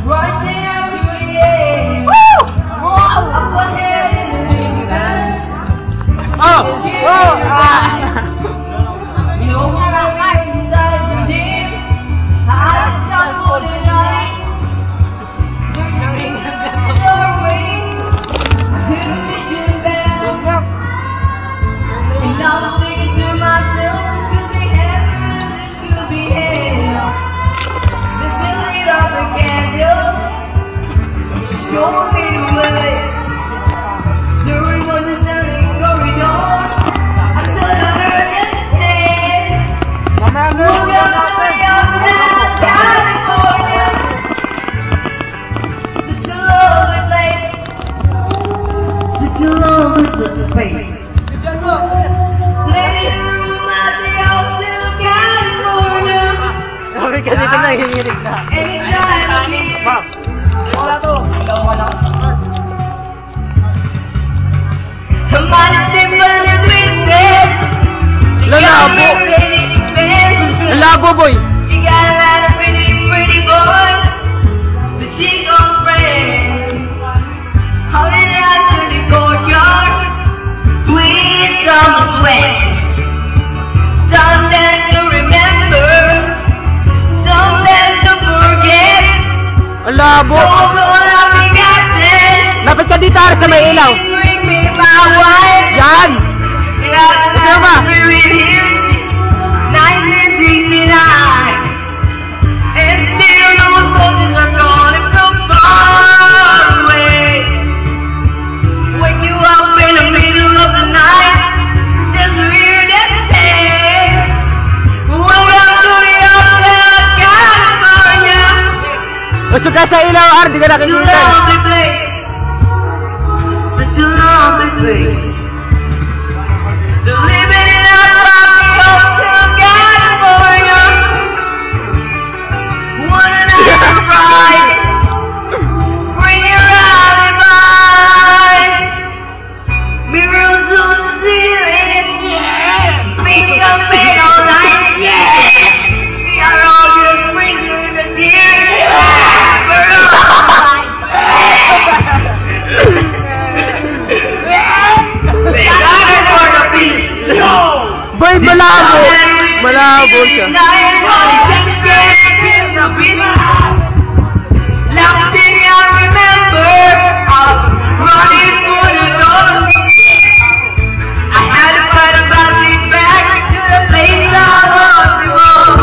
Rising up to the air. Up ahead in the distance. You know what I like inside your deep. I just got for the night. Dreaming of the rain. Didn't vision bell. And I was thinking to myself, this could be heaven, this could be hell. This is lit up a candle. She showed me the way. There was a turning corridor. I couldn't understand. Look up to the outside California. Such a lovely place. Such a lovely place. Living room at the Hotel California. Kasi ito nahihirig na. Anytime I need. Wala to. Wala. Her mind is simple and twisted. She got a pretty face. Labo, boy. She got a lot of pretty boys. But she got friends. Hauling out to the courtyard. Sweet summer sweat. Something to remember. Something to forget. Ang labo. Don't know what I've forgotten. Lapit ka dito sa may ilaw. Bring me my wife. Yan. Gusto ba? 1969. And still those voices are calling from far away. When you up in the middle of the night, just hear them say, welcome to the Hotel California. Masuk ka sa ilaw, Ar. Di ka Such a nakikita. lovely place. Such a lovely place. The living in a rocky Hotel California. One night of pride. Bring your alibis. Mirrors on the ceiling. Make up bed all night. We are all just bringing the tears. Boy, malabo. Malabo siya.